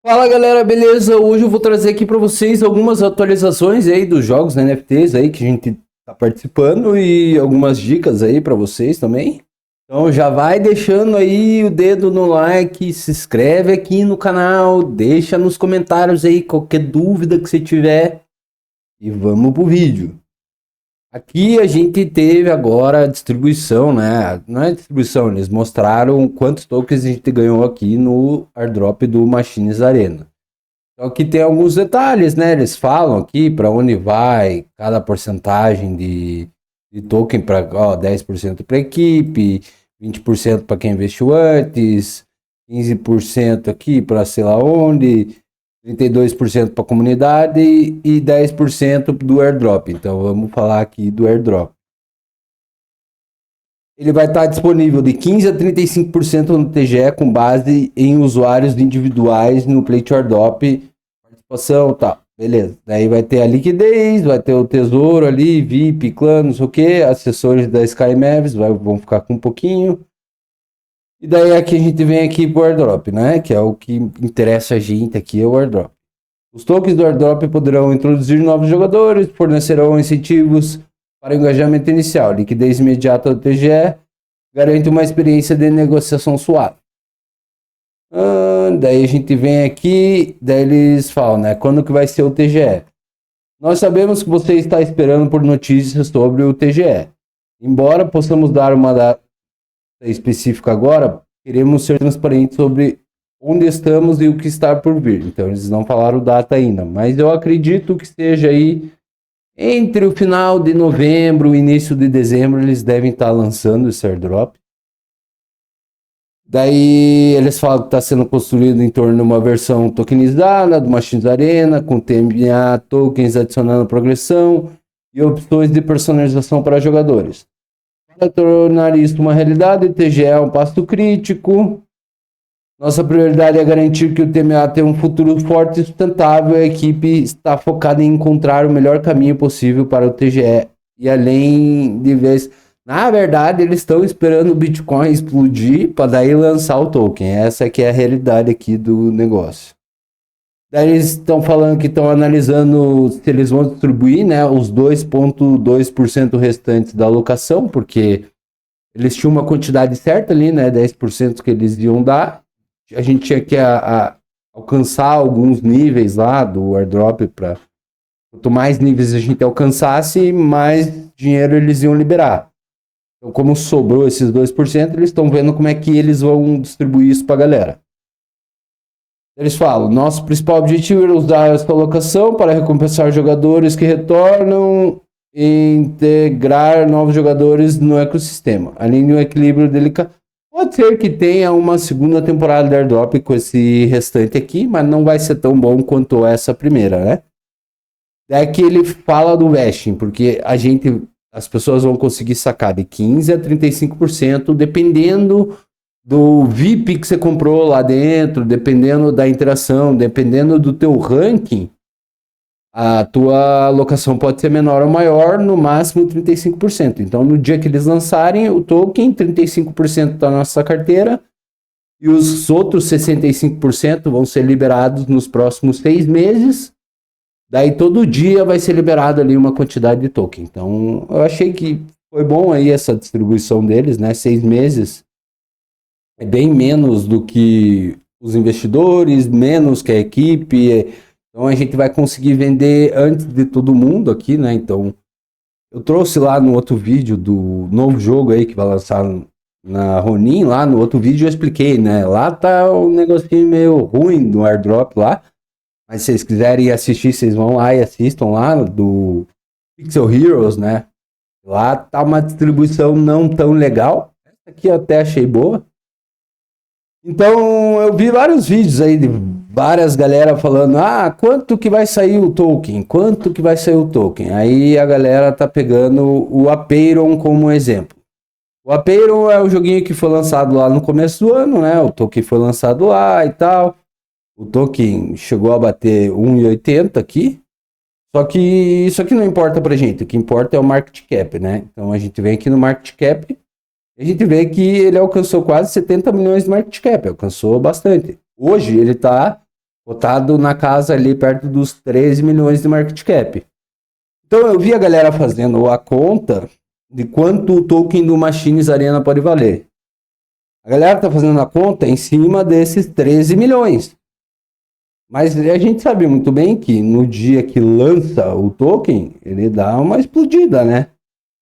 Fala galera, beleza? Hoje eu vou trazer aqui para vocês algumas atualizações aí dos jogos né, NFTs aí que a gente tá participando e algumas dicas aí para vocês também. Então já vai deixando aí o dedo no like, se inscreve aqui no canal, deixa nos comentários aí qualquer dúvida que você tiver e vamos pro vídeo. Aqui a gente teve agora a distribuição, né? Não é distribuição, eles mostraram quantos tokens a gente ganhou aqui no airdrop do Machines Arena. Só que tem alguns detalhes, né? Eles falam aqui para onde vai cada porcentagem de token para 10% para equipe, 20% para quem investiu antes, 15% aqui para sei lá onde, 32% para a comunidade e 10% do airdrop. Então vamos falar aqui do airdrop. Ele vai estar disponível de 15 a 35% no TGE com base em usuários individuais no Play to Airdrop, participação, tá, beleza. Daí vai ter a liquidez, vai ter o tesouro ali, VIP, clã, não sei o que, assessores da Sky Mavis vão ficar com um pouquinho. E daí aqui a gente vem aqui pro airdrop, né? Que é o que interessa a gente aqui, é o airdrop. Os tokens do airdrop poderão introduzir novos jogadores, fornecerão incentivos para o engajamento inicial, liquidez imediata do TGE, garante uma experiência de negociação suave. Daí a gente vem aqui, daí eles falam, né? Quando que vai ser o TGE? Nós sabemos que você está esperando por notícias sobre o TGE. Embora possamos dar uma data específica agora, queremos ser transparentes sobre onde estamos e o que está por vir. Então eles não falaram data ainda, mas eu acredito que seja aí entre o final de novembro e início de dezembro eles devem estar lançando esse airdrop. Daí eles falam que está sendo construído em torno de uma versão tokenizada do Machines Arena, com TMA tokens adicionando progressão e opções de personalização para jogadores. Para tornar isso uma realidade, o TGE é um passo crítico. Nossa prioridade é garantir que o TMA tenha um futuro forte e sustentável. A equipe está focada em encontrar o melhor caminho possível para o TGE. E além de ver, na verdade, eles estão esperando o Bitcoin explodir para daí lançar o token. Essa que é a realidade aqui do negócio. Daí eles estão falando que estão analisando se eles vão distribuir, né, os 2,2% restantes da alocação, porque eles tinham uma quantidade certa ali, né, 10% que eles iam dar. A gente tinha que alcançar alguns níveis lá do airdrop para quanto mais níveis a gente alcançasse, mais dinheiro eles iam liberar. Então, como sobrou esses 2%, eles estão vendo como é que eles vão distribuir isso para a galera. Eles falam, nosso principal objetivo é usar essa alocação para recompensar jogadores que retornam e integrar novos jogadores no ecossistema, além de um equilíbrio delicado. Pode ser que tenha uma segunda temporada de airdrop com esse restante aqui, mas não vai ser tão bom quanto essa primeira, né? É que ele fala do vesting, porque as pessoas vão conseguir sacar de 15 a 35%, dependendo do VIP que você comprou lá dentro, dependendo da interação, dependendo do teu ranking, a tua alocação pode ser menor ou maior, no máximo 35%. Então, no dia que eles lançarem o token, 35% da nossa carteira e os outros 65% vão ser liberados nos próximos 6 meses. Daí, todo dia vai ser liberado ali uma quantidade de token. Então, eu achei que foi bom aí essa distribuição deles, né? 6 meses é bem menos do que os investidores, menos que a equipe. Então a gente vai conseguir vender antes de todo mundo aqui, né? Então eu trouxe lá no outro vídeo do novo jogo aí que vai lançar na Ronin, lá no outro vídeo eu expliquei, né? Lá tá um negocinho meio ruim no airdrop lá. Mas se vocês quiserem assistir, vocês vão lá e assistam lá do Pixel Heroes, né? Lá tá uma distribuição não tão legal. Essa aqui eu até achei boa. Então eu vi vários vídeos aí de várias galera falando, quanto que vai sair o token? Quanto que vai sair o token? Aí a galera tá pegando o Apeiron como exemplo. O Apeiron é o joguinho que foi lançado lá no começo do ano, né? O token foi lançado lá e tal. O token chegou a bater 1,80 aqui. Só que isso aqui não importa pra gente. O que importa é o market cap, né? Então a gente vem aqui no market cap. A gente vê que ele alcançou quase 70 milhões de market cap, alcançou bastante. Hoje ele está cotado na casa ali perto dos 13 milhões de market cap. Então eu vi a galera fazendo a conta de quanto o token do Machines Arena pode valer. A galera tá fazendo a conta em cima desses 13 milhões. Mas a gente sabe muito bem que no dia que lança o token, ele dá uma explodida, né?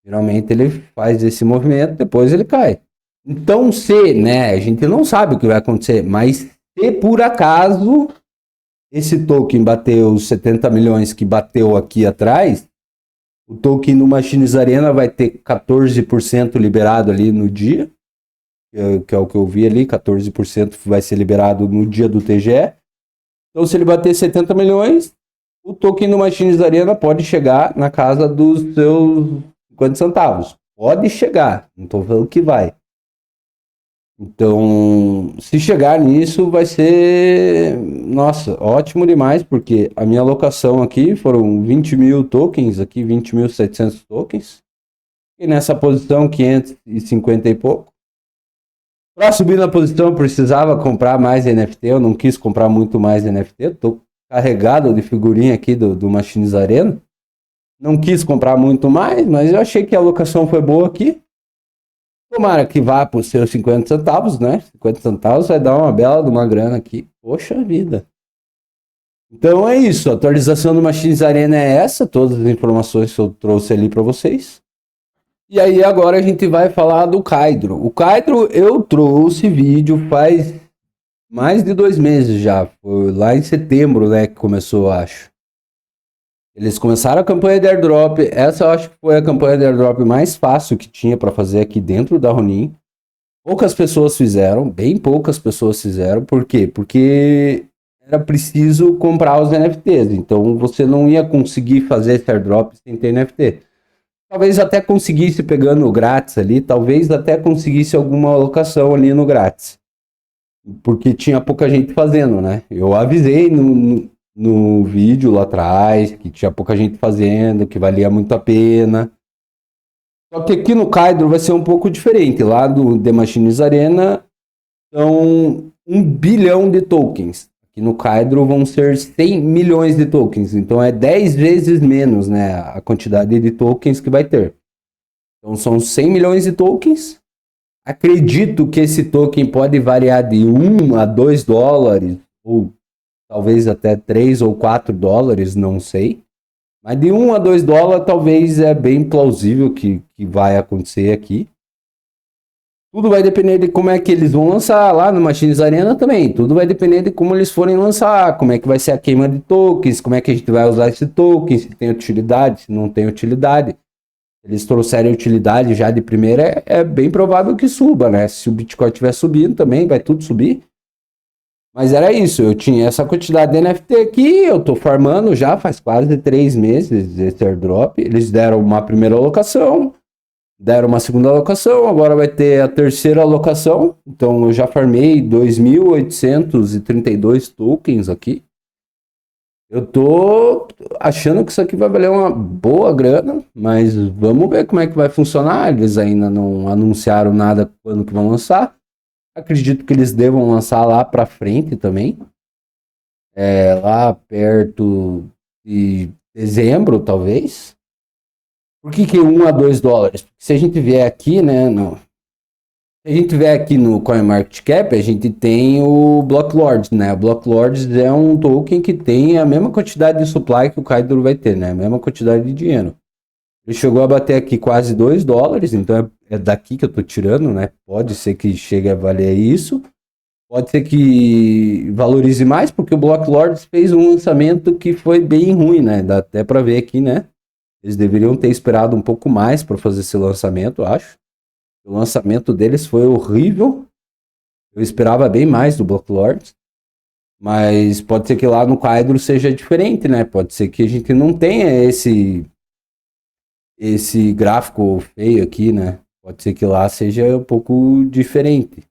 Geralmente ele faz esse movimento, depois ele cai. Então, se, né, a gente não sabe o que vai acontecer, mas se por acaso esse token bateu os 70 milhões que bateu aqui atrás, o token no Machines Arena vai ter 14% liberado ali no dia, que é o que eu vi ali, 14% vai ser liberado no dia do TGE. Então, se ele bater 70 milhões, o token no Machines Arena pode chegar na casa dos seus 50 centavos. Pode chegar, não estou falando que vai. Então, se chegar nisso, vai ser, nossa, ótimo demais, porque a minha alocação aqui foram 20 mil tokens, aqui 20.700 tokens, e nessa posição 550 e pouco. Para subir na posição, eu precisava comprar mais NFT, eu não quis comprar muito mais NFT, estou carregado de figurinha aqui do Machines Arena, não quis comprar muito mais, mas eu achei que a alocação foi boa aqui. Tomara que vá para os seus 50 centavos, né? 50 centavos vai dar uma bela de uma grana aqui. Poxa vida. Então é isso. A atualização do Machines Arena é essa. Todas as informações que eu trouxe ali para vocês. E aí agora a gente vai falar do Kaidro. O Kaidro eu trouxe vídeo faz mais de 2 meses já. Foi lá em setembro, né, que começou, acho. Eles começaram a campanha de airdrop. Essa eu acho que foi a campanha de airdrop mais fácil que tinha para fazer aqui dentro da Ronin. Poucas pessoas fizeram, bem poucas pessoas fizeram. Por quê? Porque era preciso comprar os NFTs. Então você não ia conseguir fazer esse airdrop sem ter NFT. Talvez até conseguisse pegando o grátis ali, talvez até conseguisse alguma alocação ali no grátis. Porque tinha pouca gente fazendo, né? Eu avisei no vídeo lá atrás, que tinha pouca gente fazendo, que valia muito a pena. Só que aqui no Kaidro vai ser um pouco diferente. Lá do The Machines Arena são 1 bilhão de tokens. Aqui no Kaidro vão ser 100 milhões de tokens. Então é 10 vezes menos, né, a quantidade de tokens que vai ter. Então são 100 milhões de tokens. Acredito que esse token pode variar de 1 a 2 dólares, ou talvez até 3 ou 4 dólares, não sei. Mas de 1 a 2 dólares talvez é bem plausível que vai acontecer aqui. Tudo vai depender de como é que eles vão lançar lá no Machines Arena também. Tudo vai depender de como eles forem lançar, como é que vai ser a queima de tokens, como é que a gente vai usar esse token, se tem utilidade, se não tem utilidade. Eles trouxerem utilidade já de primeira, é bem provável que suba, né? Se o Bitcoin estiver subindo também, vai tudo subir. Mas era isso, eu tinha essa quantidade de NFT aqui, eu tô farmando já faz quase 3 meses esse airdrop. Eles deram uma primeira alocação, deram uma segunda alocação, agora vai ter a terceira alocação. Então eu já farmei 2.832 tokens aqui. Eu tô achando que isso aqui vai valer uma boa grana, mas vamos ver como é que vai funcionar. Eles ainda não anunciaram nada quando que vão lançar. Acredito que eles devam lançar lá para frente também. Lá perto de dezembro, talvez. Por que 1 a 2 dólares? Porque se a gente vier aqui, né, se a gente vier aqui no CoinMarketCap, a gente tem o Blocklords, né? O Blocklords é um token que tem a mesma quantidade de supply que o Kaidro vai ter, né? A mesma quantidade de dinheiro. Ele chegou a bater aqui quase 2 dólares, então é daqui que eu tô tirando, né? Pode ser que chegue a valer isso. Pode ser que valorize mais, porque o Blocklords fez um lançamento que foi bem ruim, né? Dá até para ver aqui, né? Eles deveriam ter esperado um pouco mais para fazer esse lançamento, eu acho. O lançamento deles foi horrível. Eu esperava bem mais do Blocklords. Mas pode ser que lá no Kaidro seja diferente, né? Pode ser que a gente não tenha esse gráfico feio aqui, né? Pode ser que lá seja um pouco diferente.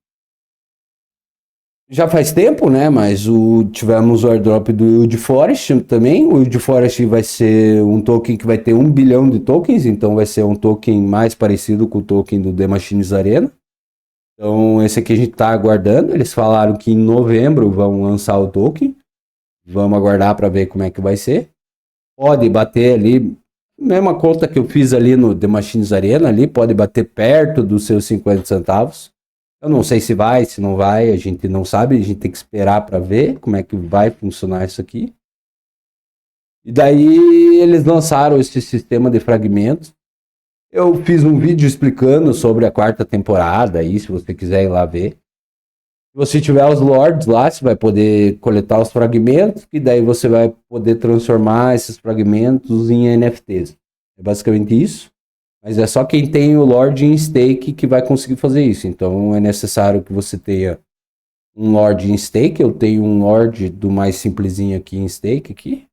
Já faz tempo, né? Mas tivemos o airdrop do Yield Forest também. O Yield Forest vai ser um token que vai ter 1 bilhão de tokens, então vai ser um token mais parecido com o token do The Machines Arena. Então esse aqui a gente está aguardando. Eles falaram que em novembro vão lançar o token. Vamos aguardar para ver como é que vai ser. Pode bater ali, mesma conta que eu fiz ali no The Machines Arena, ali pode bater perto dos seus 50 centavos. Eu não sei se vai, se não vai, a gente não sabe, a gente tem que esperar para ver como é que vai funcionar isso aqui. E daí eles lançaram esse sistema de fragmentos. Eu fiz um vídeo explicando sobre a quarta temporada aí, se você quiser ir lá ver. Se você tiver os Lords lá, você vai poder coletar os fragmentos, e daí você vai poder transformar esses fragmentos em NFTs. É basicamente isso. Mas é só quem tem o Lord em stake que vai conseguir fazer isso. Então é necessário que você tenha um Lord em stake. Eu tenho um Lord do mais simplesinho aqui em stake aqui.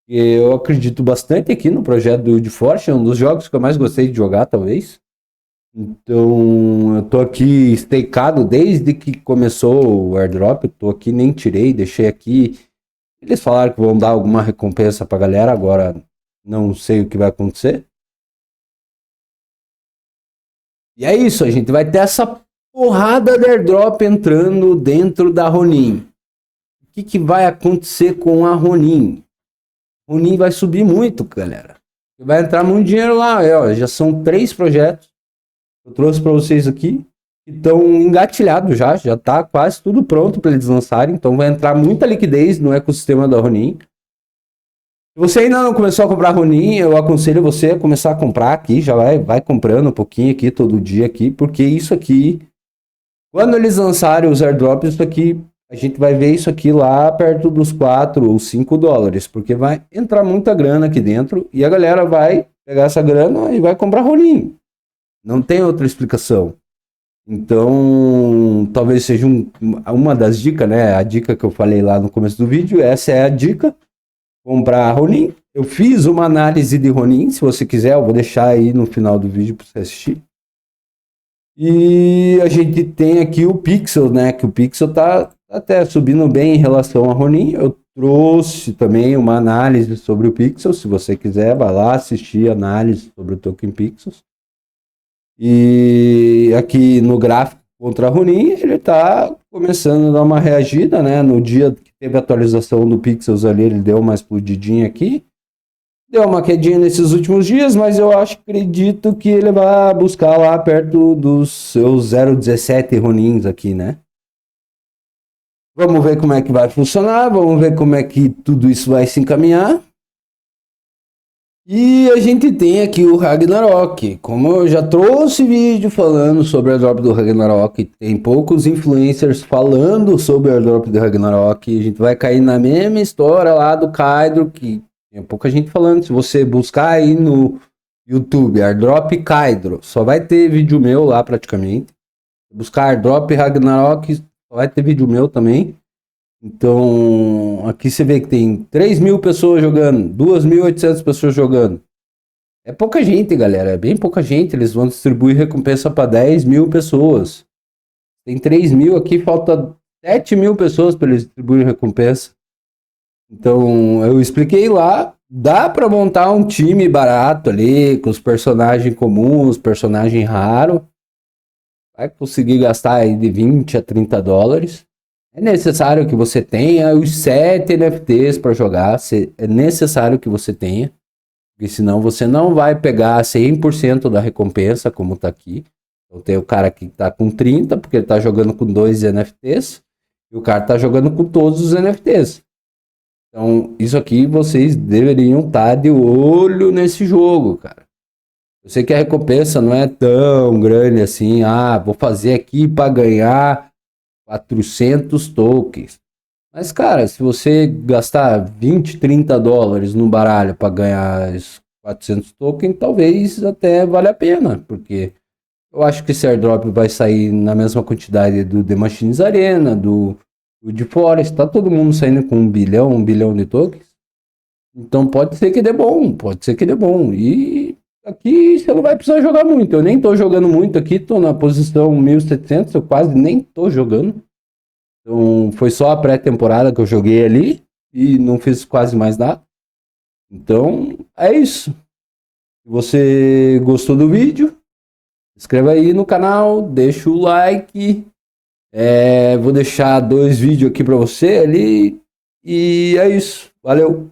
Eu acredito bastante aqui no projeto do Wood Force, é um dos jogos que eu mais gostei de jogar, talvez. Então, eu tô aqui stakeado desde que começou o airdrop, eu tô aqui, nem tirei, deixei aqui. Eles falaram que vão dar alguma recompensa pra galera, agora não sei o que vai acontecer. E é isso, a gente vai ter essa porrada de airdrop entrando dentro da Ronin. O que vai acontecer com a Ronin? Ronin vai subir muito, galera. Vai entrar muito dinheiro lá. Ó, já são 3 projetos que eu trouxe para vocês aqui. Que estão engatilhados já tá quase tudo pronto para eles lançarem. Então vai entrar muita liquidez no ecossistema da Ronin. Se você ainda não começou a comprar Ronin, eu aconselho você a começar a comprar aqui. Já vai comprando um pouquinho aqui todo dia aqui. Porque isso aqui, quando eles lançarem os airdrops, isso aqui a gente vai ver isso aqui lá perto dos 4 ou 5 dólares, porque vai entrar muita grana aqui dentro e a galera vai pegar essa grana e vai comprar Ronin. Não tem outra explicação. Então, talvez seja uma das dicas, né? A dica que eu falei lá no começo do vídeo, essa é a dica. Comprar Ronin. Eu fiz uma análise de Ronin, se você quiser, eu vou deixar aí no final do vídeo para você assistir. E a gente tem aqui o Pixel, né? Que o Pixel tá até subindo bem em relação a Ronin. Eu trouxe também uma análise sobre o Pixel. Se você quiser, vai lá assistir a análise sobre o token Pixels. E aqui no gráfico contra a Ronin, ele está começando a dar uma reagida, né? No dia que teve a atualização do Pixels ali, ele deu uma explodidinha aqui. Deu uma quedinha nesses últimos dias, mas eu acredito que ele vai buscar lá perto dos seus 0,17 Ronins aqui, né? Vamos ver como é que vai funcionar, vamos ver como é que tudo isso vai se encaminhar. E a gente tem aqui o Ragnarok. Como eu já trouxe vídeo falando sobre o airdrop do Ragnarok, tem poucos influencers falando sobre o airdrop do Ragnarok. A gente vai cair na mesma história lá do Kaidro, que tem pouca gente falando. Se você buscar aí no YouTube, airdrop Kaidro, só vai ter vídeo meu lá praticamente. Buscar airdrop Ragnarok, só vai ter vídeo meu também. Então, aqui você vê que tem 3.000 pessoas jogando, 2.800 pessoas jogando. É pouca gente, galera, é bem pouca gente. Eles vão distribuir recompensa para 10.000 pessoas. Tem 3.000 aqui, falta 7.000 pessoas para eles distribuírem recompensa. Então, eu expliquei lá, dá para montar um time barato ali, com os personagens comuns, personagem raro. Vai conseguir gastar aí de 20 a 30 dólares. É necessário que você tenha os 7 NFTs para jogar. É necessário que você tenha. Porque senão você não vai pegar 100% da recompensa, como tá aqui. Então tem o cara que tá com 30, porque ele tá jogando com 2 NFTs. E o cara tá jogando com todos os NFTs. Então, isso aqui vocês deveriam estar de olho nesse jogo, cara. Eu sei que a recompensa não é tão grande assim. Ah, vou fazer aqui para ganhar 400 tokens. Mas, cara, se você gastar 20, 30 dólares no baralho para ganhar 400 tokens, talvez até valha a pena. Porque eu acho que esse airdrop vai sair na mesma quantidade do The Machines Arena, do de Forest. Tá todo mundo saindo com 1 bilhão de tokens. Então pode ser que dê bom, pode ser que dê bom. E aqui você não vai precisar jogar muito. Eu nem tô jogando muito aqui, tô na posição 1700, eu quase nem tô jogando. Então foi só a pré-temporada que eu joguei ali e não fiz quase mais nada. Então é isso. Se você gostou do vídeo, se inscreva aí no canal, deixa o like. Vou deixar 2 vídeos aqui para você ali. E é isso. Valeu!